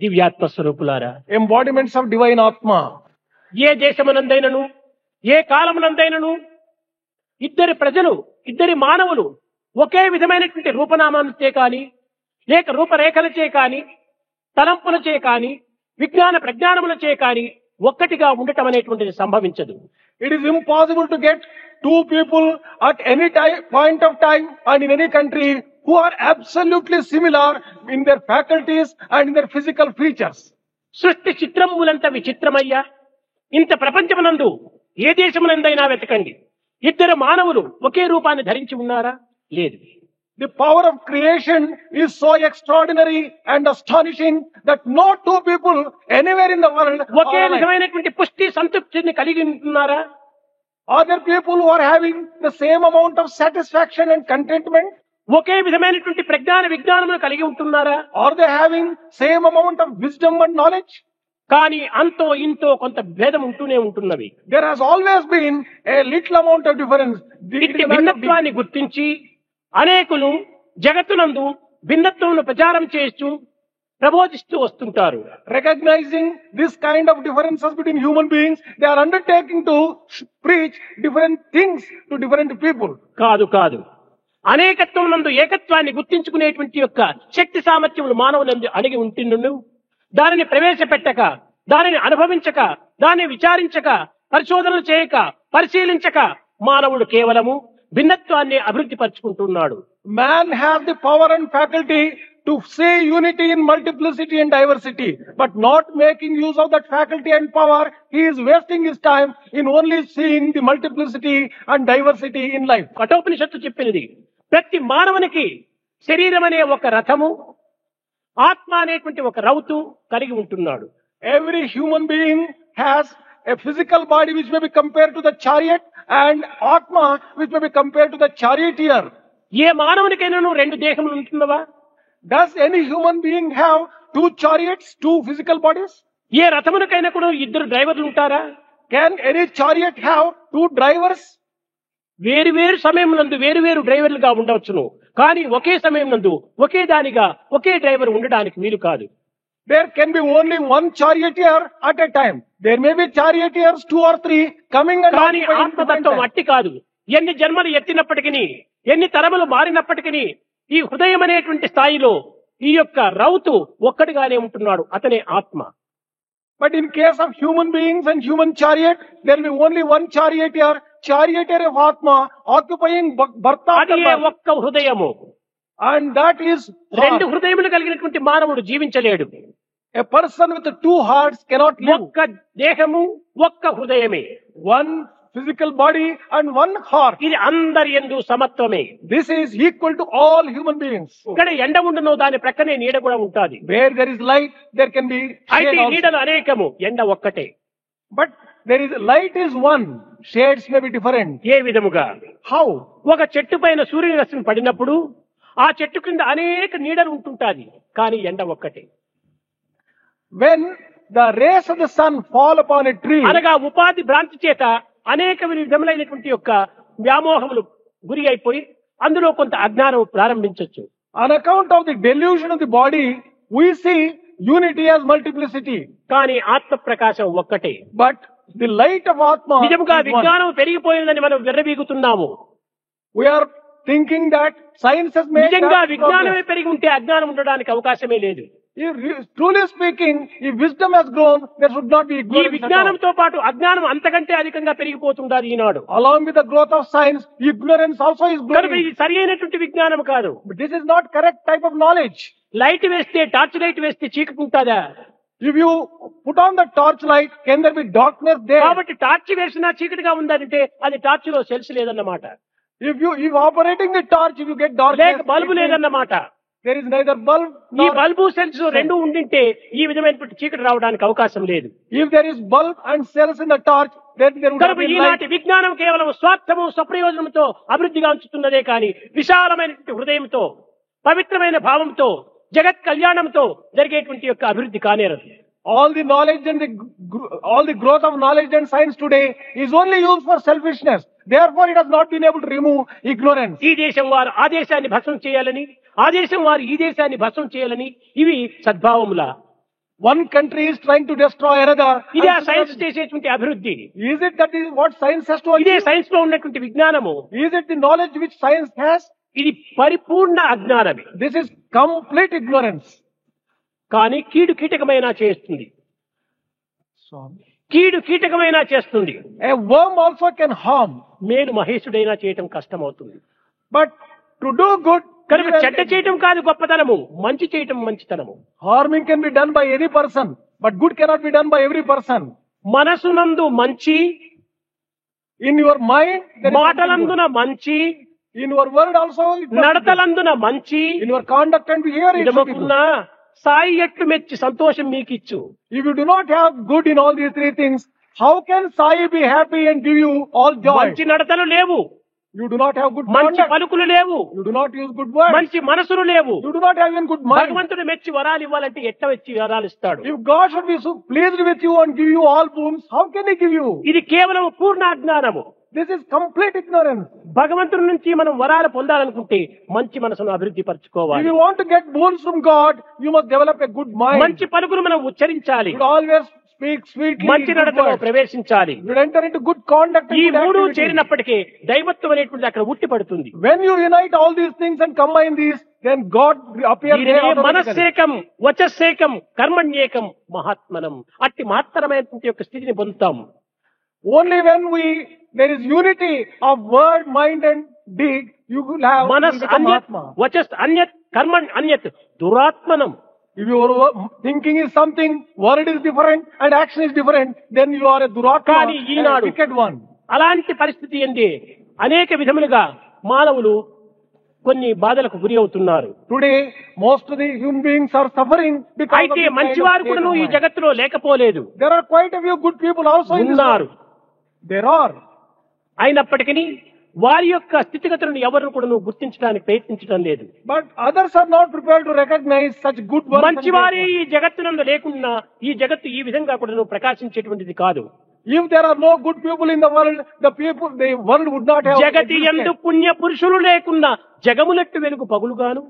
దివ్యాత్మ స్వరూపులారా, embodiments of divine Atma. ఏ దేశమునందైనను ఏ కాలమునందైనను ఇద్దరి ప్రజలు, ఇద్దరి మానవులు ఒకే విధమైనటువంటి రూపనామాలచే కాని, లేక రూపరేఖలచే కాని, తలంపులచే కాని, విజ్ఞాన ప్రజ్ఞానములచే కాని ఒక్కటిగా ఉండటం అనేటువంటిది సంభవించదు. It is impossible to get two people at any point of time and in any country who are absolutely similar in their faculties and in their physical features. సృష్టి చిత్రములంత విచిత్రమయ్యా, ఇంత ప్రపంచమునందు ఏ దేశమునందైనా వెతకండి, ఇద్దరు మానవులు ఒకే రూపాన్ని ధరించి ఉన్నారా? లేదు. The power of creation is so extraordinary and astonishing that no two people anywhere in the world okay are alike. విధమైనటువంటి పుష్టి సంతృప్తిని కలిగి ఉంటున్నారా? Are there people who are having the same amount of satisfaction and contentment? ఒకే విధమైనటువంటి ప్రజ్ఞాన విజ్ఞానమును కలిగి ఉంటున్నారా? Are they having same amount of wisdom and knowledge? కానీ అంతో ఇంతో కొంత భేదం ఉంటూనే ఉంటున్నవి. There has always been a little amount of difference. ఇట్టి భిన్నత్వాన్ని గుర్తించి అనేకులు జగత్తునందు భిన్నత్వమును ప్రచారం చేస్తూ ప్రబోధిస్తూ వస్తుంటారు. Recognizing this kind of differences between human beings, they are undertaking to preach different things to different people. కాదు కాదు, అనేకత్వం నందు ఏకత్వాన్ని గుర్తించుకునేటువంటి యొక్క శక్తి సామర్థ్యములు మానవులందు అడిగి ఉంటుండు. దానిని ప్రవేశపెట్టక, దానిని అనుభవించక, దానిని విచారించక, పరిశోధనలు చేయక, పరిశీలించక మానవుడు కేవలము భిన్నత్వాన్ని అభివృద్ధి పరుచుకుంటున్నాడు. Man has the power and faculty to say unity in multiplicity and diversity, but not making use of that faculty and power, he is wasting his time in only seeing the multiplicity and diversity in life. కఠోపనిషత్తు చెప్పినది, ప్రతి మానవునికి శరీరం అనే ఒక రథము, ఆత్మ అనేటువంటి ఒక రౌతు కలిగి ఉంటున్నాడు. Every human being has a physical body which may be compared to the chariot and Atma which may be compared to the charioteer. ఏ మానవునికైనా రెండు దేహములు ఉంటున్నవా? Does any human being have two chariots, two physical bodies? ఏ రథమునికైనా కూడా ఇద్దరు డ్రైవర్లు ఉంటారా? Can any chariot have two drivers? వేరు వేరు సమయమునందు వేరు వేరు డ్రైవర్లుగా ఉండవచ్చును, కానీ ఒకే సమయం నందు ఒకే దానిగా ఒకే డ్రైవర్ ఉండడానికి వీలు కాదు. There can be only one charioteer at a time. There may be charioteers, two or three, coming and కానీ occupying different ఆత్మతత్వం time. అట్టి కాదు. ఎన్ని జన్మలు ఎత్తినప్పటికీ, ఎన్ని తరములు మారినప్పటికీ ఈ హృదయం అనేటువంటి స్థాయిలో ఈ యొక్క రౌతు ఒక్కడిగానే ఉంటున్నాడు, అతనే ఆత్మ. But in case of human beings and human chariot, there will be only one charioteer, charioteer of Atma, occupying birth after అది birth. ఒక్క హృదయము. And that is రెండు heart. హృదయములు కలిగినటువంటి మానవుడు జీవించలేడు. A person with two hearts cannot live. ఒక్క దేహము, ఒక్క హృదయమే. One physical body and one heart. ఇది అందరి యందు సమత్వమే. This is equal to all human beings. ఇక్కడ ఎండ ఉండునో దాని ప్రక్కనే నీడ కూడా ఉంటాది. Where there is light, there can be అయితే shade ఈ also. నీడలు అనేకము, ఎండ ఒక్కటే. But there is light is one. Shades may be different. ఏ విధముగా? How? ఒక చెట్టు పైన సూర్యరశ్మి పడినప్పుడు ఆ చెట్టు కింద అనేక నీడలు ఉంటుంటాది, కానీ ఎండ ఒక్కటే. When the rays of the sun fall upon a tree, అనగా ఉపాధి భ్రాంతి చేత అనేక విధములైనటువంటి యొక్క వ్యామోహములు గురి అయిపోయి అందులో కొంత అజ్ఞానం ప్రారంభించవచ్చు. on account of the delusion of the body, we see unity as multiplicity. కానీ ఆత్మ ప్రకాశం ఒక్కటే. But the light of Atma నిజముగా is one. విజ్ఞానం పెరిగిపోయిందని మనం విర్రవీగుతున్నాము. We are thinking that science has made నిజంగా that విజ్ఞానమే progress. పెరిగి ఉంటే అజ్ఞానం ఉండడానికి అవకాశమే లేదు. Truly speaking, if wisdom has grown, there should not be ఈ ignorance at all. విజ్ఞానంతో పాటు అజ్ఞానం అంతకంటే అధికంగా పెరిగిపోతుండాలి ఈనాడు. Along with the growth of science, ignorance also is కనుక growing. ఇది సరి అయినటువంటి విజ్ఞానం కాదు. But this is not correct type of knowledge. Light వేస్తే, టార్చ్ లైట్ వేస్తే చీకటి ఉంటుందా? If you put on the torch light, can there be darkness there? కాబట్టి టార్చ్ వేసినా చీకటిగా ఉందంటే అది టార్చ్ లో సెల్స్ లేదన్నమాట, If operating the torch, if you get darkness, లేక బల్బు లేదన్నమాట. there is neither bulb ఈ nor. బల్బు సెల్స్ రెండు ఉండింటే ఈ విధమైనటువంటి చీకటి రావడానికి అవకాశం లేదు. If there is bulb and cells in the torch, then there would have కనుక been ఈనాటి light. విజ్ఞానం కేవలం స్వార్థము, స్వప్రయోజనంతో అభివృద్ధిగా ఉంచుతున్నదే కానీ విశాలమైనటువంటి హృదయంతో, పవిత్రమైన భావంతో, జగత్ కళ్యాణంతో జరిగేటువంటి యొక్క అభివృద్ధి కానేరదు. All the knowledge and all the growth of knowledge and science today is only used for selfishness. Therefore, it has not been able to remove ignorance. ఈ దేశం వారు ఆ దేశాన్ని భస్మం చేయాలని, ఆ దేశం వారు ఈ దేశాన్ని భస్మం చేయాలని, ఇవి సద్భావముల one country is trying to destroy another. ఇదే ఆ సైన్స్ చేసేటువంటి అభివృద్ధి. Is it that is what science has to ఇదే achieve? సైన్స్ లో ఉన్నటువంటి విజ్ఞానము. Is it the knowledge which science has? ఇది పరిపూర్ణ అజ్ఞానమే. This is complete ignorance. కానీ కీడు కీటకమైనా చేస్తుంది. కీడు కీటకమైనా చేస్తుంది. A worm also can harm. మేలు మహేశుడైనా చేయటం కష్టమవుతుంది. But to do good, కనుక చెడ్డ చేయటం కాదు గొప్పతనము, మంచి చేయటం మంచితనము. harming can be done by any person, but good cannot be done by every person. మనసునందు మంచి, In your mind, there is something మాటలందున మంచి, good. In your word also, it must be good. నడతలందున మంచి, In your conduct and behavior, it should be good. ఇదమకున్న Sai ఎట్లు మెచ్చి సంతోషం మీకిచ్చు. If you do not have good in all these three things, how can Sai be happy and give you all joy? మంచి నడతలు లేవు, You do not have good మంచి conduct. పలుకులు లేవు, You do not use good words. మంచి మనసులు లేవు. You do not have even good mind. భగవంతుడు మెచ్చి వరాలు ఇవ్వాలంటే ఎట్ట వచ్చి వరాలు ఇస్తాడు? If God should be so pleased with you and give you all boons, how can He give you? ఇది కేవలం పూర్ణ అజ్ఞానము. This is complete ignorance. భగవంతుడి నుంచి మనం వరాలు పొందాలనుకుంటే మంచి మనసును అభివృద్ధి If పరచుకోవాలి. you want to get boons from God, you must develop a good mind. మంచి పలుకులు మనం ఉచ్చరించాలి, You should always speak sweetly. మంచి good నడతలో words. ప్రవేశించాలి. You should enter into good conduct and ఈ good మూడు activity. చేరినప్పటికీ దైవత్వం అనేటువంటిది అక్కడ ఉట్టి పడుతుంది. When you unite all these things and combine these, then God appears there దీనినే automatically. మనస్సేకం, వచస్సేకం, కర్మణ్యేకం, మహాత్మనం. అట్టి మహత్తరమైనటువంటి యొక్క స్థితిని పొందుతాం. Only when there is unity of word, mind and deed, you will have మనస్ you become అన్యత్, Atma. వచస్ అన్యత్, కర్మణ్ అన్యత్, దురాత్మనం. If your thinking is something, word is different and action is different, then you are a duratma, కానీ a Eenadu wicked one. అలాంటి పరిస్థితి ఏంటి? అనేక విధములుగా మానవులు కొన్ని బాధలకు గురి అవుతున్నారు. Today, most of the human beings are suffering because of అయితే this kind of మంచివారు state కూడా of ఈ mind. జగత్తులో లేకపోలేదు, There are quite a few good people also in this ఉన్నారు. world. There are. అయినప్పటికీ వారి యొక్క స్థితిగతులను ఎవరు కూడా గుర్తించడానికి ప్రయత్నించడం లేదు. But others are not prepared to recognize such good works. and మంచివారి great ఈ జగత్తునందు లేకున్నా ఈ జగత్తు ఈ విధంగా కూడా ప్రకాశించేటువంటిది కాదు. works. If there are no good people in the world would not have జగతి యందు existed. పుణ్య పురుషులు లేకున్నా జగములెట్టు వెలుగు పగులుగాను.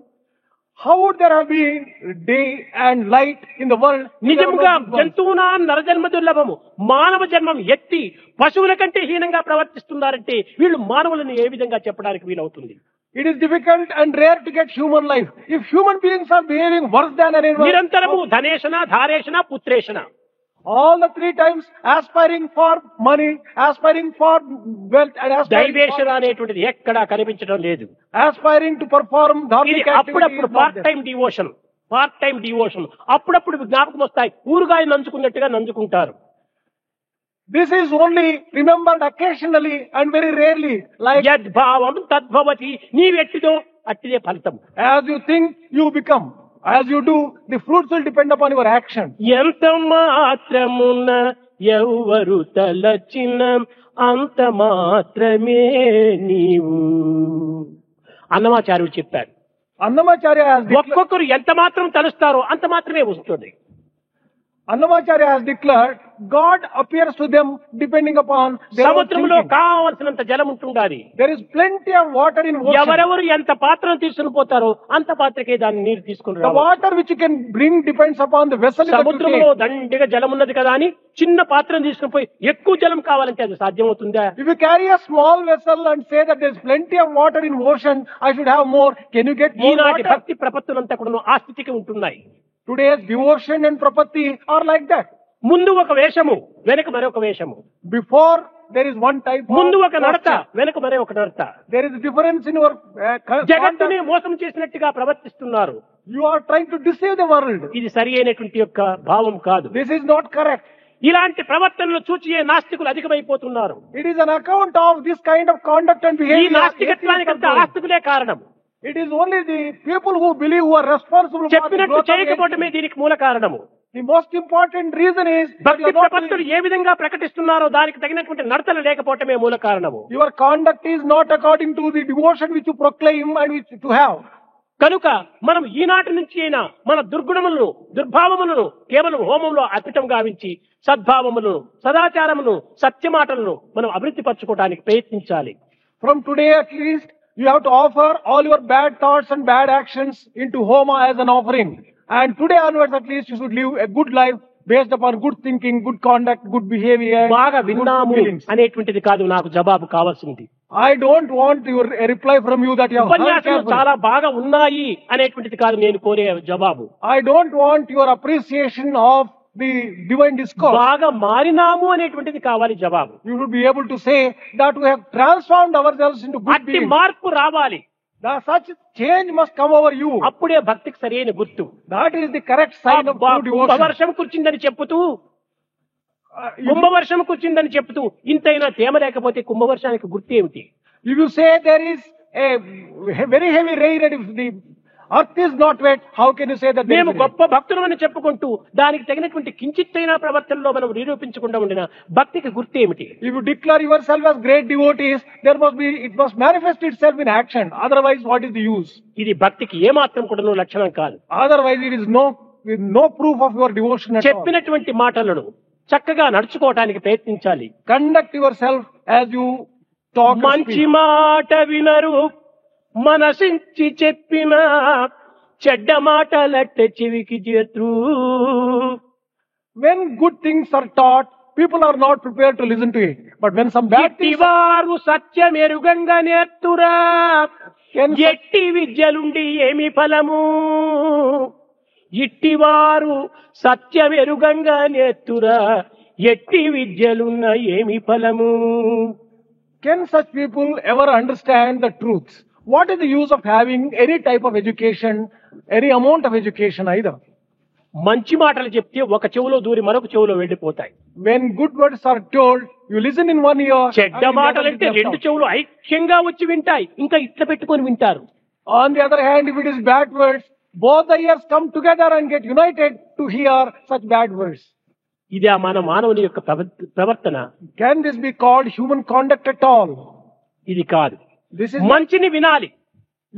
How would there have been day and light in the world? if there are no నిజంగా good ones? జంతువునా నరజన్మ దుర్లభము, మానవ జన్మం ఎత్తి పశువుల కంటే హీనంగా ప్రవర్తిస్తున్నారంటే వీళ్ళు మానవులను ఏ విధంగా చెప్పడానికి వీలవుతుంది? It is difficult and rare to get human life. If human beings are behaving worse than an animal, నిరంతరము ధనేషణ, ధారేషణ, పుత్రేషణ, all the three times aspiring for money, aspiring for wealth, and దైవేషణ అనేటువంటిది ఎక్కడా కనిపించడం లేదు. aspiring to perform ఇది dharmic అప్పుడప్పుడు activities. Part time devotion, part time devotion, అప్పుడప్పుడు జ్ఞాపకం వస్తాయి, ఊరుగాయ నంచుకున్నట్టుగా నంచుకుంటారు. This is only remembered occasionally and very rarely. Like యద్భావం తద్భవతి, నీవెట్టిదో అట్టిదే ఫలితం. as you think, you become. As you do, the fruits will depend upon your action. ఎంత మాత్రమున ఎవరు తలచిన అంత మాత్రమే నీవు అన్నమాచార్యుడు చెప్పారు. Annamacharya has declared, ఒక్కొక్కరు ఎంత మాత్రం తలుస్తారో అంత మాత్రమే వస్తుంది. Annamacharya has declared, God appears to them depending upon their own సముద్రంలో thinking. కావలసినంత జలం ఉంటుండాలి. There is plenty of water in ocean. ఎవరెవరు ఎంత పాత్రను తీసుకుని పోతారో అంత పాత్రకే దాన్ని నీరు తీసుకుని The రావాలి. water which you can bring depends upon the vessel that you సముద్రంలో take. దండిగా జలం ఉన్నది కదా అని చిన్న పాత్రను తీసుకుని పోయి ఎక్కువ జలం కావాలంటే అది సాధ్యమవుతుందా? If you carry a small vessel and say that there is plenty of water in ocean, I should have more. Can you get more ఈనాటి water? భక్తి ప్రపత్తులంతా కూడా ఆ స్థితికి ఉంటున్నాయి. Today's devotion and prapatti are like that. ముందు ఒక వేషము, వెనక మరొక వేషము. Before there is one type ముందు of ఒక నడత, posture. వెనక మరో ఒక నడత. There is a difference in your జగత్తుని conduct. మోసం చేసినట్టుగా ప్రవర్తిస్తున్నారు. You are trying to deceive the world. ఇది సరి అయినటువంటి యొక్క భావం కాదు. This is not correct. ఇలాంటి ప్రవర్తనలు చూచియే నాస్తికులు అధికమైపోతున్నారు. It is an account of this kind of conduct and ఈ behavior. నాస్తికత్వానికి అంతా ఆస్తికులే కారణం. It is only the people who believe who are responsible for the చెప్పినట్టు growth of చేయకపోవటమే atheism. దీనికి మూల కారణము. The most important reason is that భక్తి you are not ప్రపత్తులు ఏ విధంగా ప్రకటిస్తున్నారో దానికి తగినటువంటి నడతలు లేకపోవటమే మూల కారణము. your conduct is not according to the devotion which you proclaim and which to have. కనుక మనం ఈనాటి నుంచి అయినా మన దుర్గుణములను, దుర్భావములను కేవలం హోమంలో అర్పితం గావించి సద్భావములను, సదాచారమును, సత్యమాటలను మనం అభివృద్ధి పరచుకోవడానికి ప్రయత్నించాలి. From today at least, you have to offer all your bad thoughts and bad actions into Homa as an offering. And today onwards, at least you should live a good life based upon good thinking, good conduct, good behavior, బాగా good విన్నాము feelings. అనేటువంటిది కాదు నాకు జవాబు కావాల్సింది. I don't want a reply from you that you have heard ఉపన్యాసాలు carefully. చాలా బాగా ఉన్నాయి అనేటువంటిది కాదు నేను కోరే జవాబు. I don't want your appreciation of the divine discourse. బాగా మారినాము అనేటువంటిది కావాలి జవాబు. You should be able to say that we have transformed ourselves into good అట్టి beings. మార్పు రావాలి. Such change must come over you. అప్పుడే భక్తికి సరైన గుర్తు. That is the correct sign of true devotion. కుంభవర్షం కూర్చుందని చెప్పుతూ కుంభవర్షం కూర్చుందని చెప్తూ ఇంతైనా తేమ లేకపోతే కుంభవర్షానికి గుర్తు ఏమిటి? If you say there is a very heavy rain and if the earth is not wet, how can you say that there is మేము rain? గొప్ప భక్తులమని చెప్పుకుంటూ దానికి తగినటువంటి కించిత్తైనా ప్రవర్తనలో మనం నిరూపించకుండా ఉండిన భక్తికి గుర్తు ఏమిటి? If you declare yourself as great devotees, it must manifest itself in action. Otherwise, what is the use? ఇది భక్తికి ఏమాత్రం కూడా లక్షణం కాదు. Otherwise, it is no proof of your devotion at all. చెప్పినటువంటి మాటలను చక్కగా నడుచుకోవడానికి ప్రయత్నించాలి. Conduct yourself as you talk and మంచి speak. మాట వినరు మనసించి చెప్పిన చెడ్డ మాటలట్టే చెవికి చేత్రు. When good things are taught, people are not prepared to listen to it. But when some bad things వారు సత్యమెరుగంగా నేర్తురా can ఎట్టి విద్యలుండి ఏమి ఫలము. ఇట్టివారు సత్యమెరుగంగా నేర్తురా ఎట్టి విద్యలున్న ఏమి ఫలము. Can such people ever understand the truths? What is the use of having any type of education, any amount of education either? మంచి మాటలు చెప్తే ఒక చెవులో దూరి మరొక చెవులో వెళ్ళిపోతాయి. When good words are told, you listen in one ear. చెడ్డ and in the other మాటలంటే listen రెండు out. చెవులు ఐక్యంగా వచ్చి వింటాయి, ఇంకా ఇట్లా పెట్టుకొని వింటారు. On the other hand, if it is bad words, both the ears come together and get united to hear such bad words. ఇది ఆ మన మానవుని యొక్క ప్రవర్తన. Can this be called human conduct at all? ఇది కాదు. This is. మంచిని వినాలి.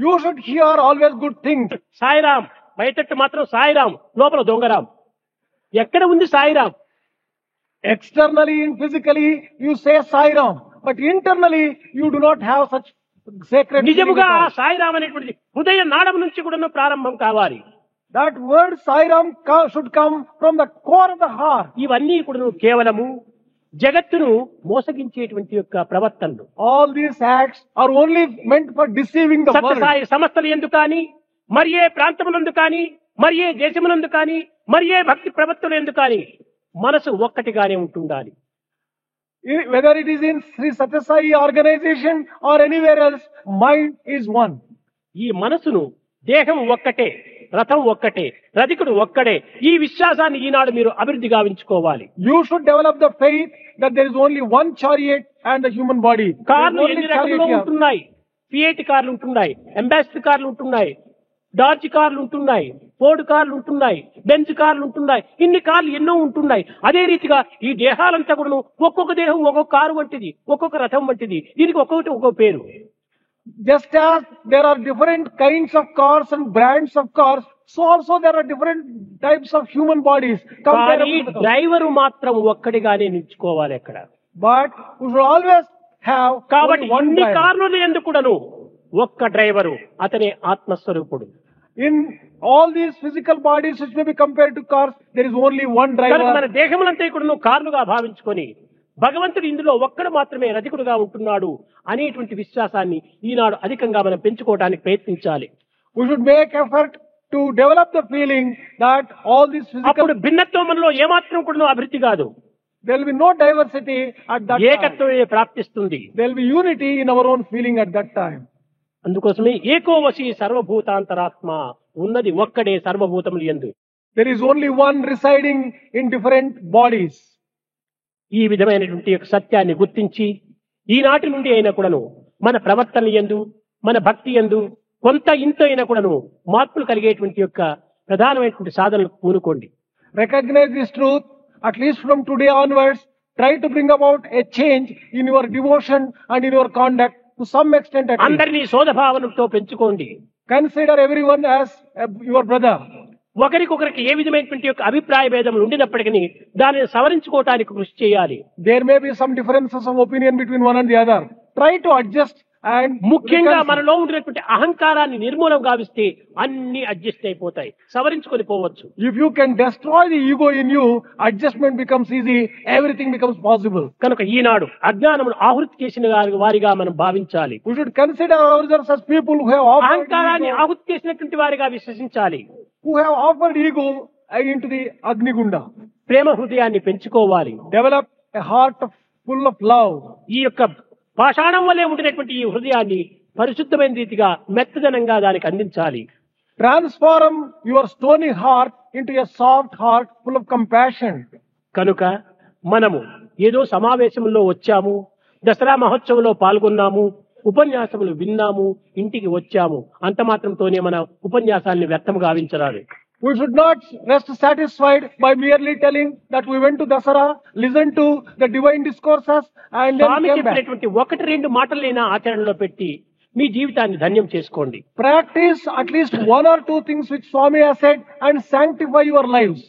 You should hear always good things. Sairam బయటట్టు మాత్రం సాయిరాం, లోపల దొంగరాం. ఎక్కడ ఉంది Sairam? Externally and physically, you say Sai Ram, but internally, you do not have such sacred feeling నిజముగా at ఆ all. సాయిరాం అనేటువంటిది హృదయ నాడం నుంచి కూడా ప్రారంభం కావాలి. That word Sai Ram should come from the core of the heart. ఇవన్నీ కూడా కేవలము జగత్తును మోసగించేటువంటి యొక్క ప్రవర్తనలు. All these acts are only meant for deceiving the world. Sathya Sai సంస్థలు ఎందుకు కానీ, మరి ఏ ప్రాంతములందు కానీ, మరి ఏ దేశమునందు కానీ, మరి ఏ భక్తి ప్రవర్తనలు ఎందుకు కానీ మనసు ఒక్కటిగానే ఉంటుండాలి. Whether it is in Sri Satya Sai organization or anywhere else, mind is one. ఈ మనసును దేహం ఒక్కటే, రథం ఒక్కటే, రధికుడు ఒక్కడే, ఈ విశ్వాసాన్ని ఈనాడు మీరు అభివృద్ధి గావించుకోవాలి. You should develop the faith that there is only one chariot and the human body. There is కార్లు only ఎన్ని chariot రకంలో here. ఉంటున్నాయి. ఫియట్ కార్లు ఉంటున్నాయి, అంబాసిడర్ కార్లు ఉంటున్నాయి, డార్జ్ కార్లు ఉంటున్నాయి, ఫోర్డ్ కార్లు ఉంటున్నాయి, బెంజ్ కార్లు ఉంటున్నాయి. ఇన్ని కార్లు ఎన్నో ఉంటున్నాయి. అదే రీతిగా ఈ దేహాలంతా కూడా ఒక్కొక్క దేహం ఒక్కొక్క కారు వంటిది, ఒక్కొక్క రథం వంటిది. దీనికి ఒక్కొక్కటి ఒక్కొక్క పేరు. Just as there are different kinds of cars and brands of cars, so also there are different types of human bodies. కానీ comparable to the cars. Driver మాత్రం ఒక్కడిగానే నిల్చుకోవాలి అక్కడ. But we should always have కాబట్టి only one ఇన్ని driver. కార్లు ఎందుకు కూడాను ఒక్క driver, అతనే ఆత్మస్వరూపుడు. In all these physical bodies which may be compared to cars, there is only one కనుక మన driver. దేహములంతా కూడా కార్లుగా భావించుకొని భగవంతుడు ఇందులో ఒక్కడు మాత్రమే రధికుడుగా ఉంటున్నాడు అనేటువంటి విశ్వాసాన్ని ఈనాడు అధికంగా మనం పెంచుకోవడానికి ప్రయత్నించాలి. We should make effort to develop the feeling that all these physical, అప్పుడు భిన్నత్వం మనలో ఏమాత్రం కూడా అభివృద్ధి కాదు, there will be no diversity at that time. ఏకత్వమే ప్రాప్తిస్తుంది. There will be unity in our own feeling at that time. అందుకోసమే ఏకోవశి సర్వభూతాంతరాత్మ, ఉన్నది ఒక్కడే సర్వభూతములు యందు. There is only one residing in different bodies. ఈ విధమైనటువంటి యొక్క సత్యాన్ని గుర్తించి ఈనాటి నుండి అయినా కూడాను మన ప్రవర్తన యందు, మన భక్తి యందు కొంత ఇంత అయినా కూడాను మార్పులు కలిగేటువంటి యొక్క ప్రధానమైనటువంటి సాధనలకు పూనుకోండి. Recognize this truth, at least from today onwards, try to bring about a change in your devotion and in your conduct to some extent at least. అందరినీ సోదభావనతో పెంచుకోండి. Consider everyone as your brother. ఒకరికొకరికి ఏ విధమైనటువంటి యొక్క అభిప్రాయ భేదములు ఉండినప్పటికీ దానిని సవరించుకోవటానికి కృషి చేయాలి. There may be some differences of opinion between one and the other. Try to adjust and ముఖ్యంగా reconcile. మనలో ఉండినటువంటి అహంకారాన్ని నిర్మూలం గావిస్తే అన్ని అడ్జస్ట్ అయిపోతాయి, సవరించుకొని పోవచ్చు. If you can destroy the ego in you, adjustment becomes easy, everything becomes possible. కనుక ఈనాడు అజ్ఞానమును ఆహుతి చేసిన వారిగా మనం భావించాలి. We should consider ourselves as people who have offered అహంకారాన్ని ego, ఆహుతి చేసినటువంటి వారిగా విశ్వసించాలి. who have offered ego into the Agnigunda. ప్రేమ హృదయాన్ని పెంచుకోవాలి. Develop a heart full of love. ఈ యొక్క పాషాణం వల్లే ఉండినటువంటి ఈ హృదయాన్ని పరిశుద్ధమైన రీతిగా మెత్తదనంగా దానికి అందించాలి. Transform your stony heart into a soft heart full of compassion. కనుక మనము ఏదో సమావేశంలో వచ్చాము, దసరా మహోత్సవంలో పాల్గొన్నాము, ఉపన్యాసములు విన్నాము, ఇంటికి వచ్చాము, అంత మాత్రంతోనే మన ఉపన్యాసాన్ని వ్యర్థం గావించరాదు. We should not rest satisfied by merely telling that we went to Dasara, listened to the divine discourses and then Swamy came back. చెప్పినటువంటి ఒకటి రెండు మాటలైనా ఆచరణలో పెట్టి మీ జీవితాన్ని ధన్యం చేసుకోండి. Practice at least one or two things which Swami has said and sanctify your lives.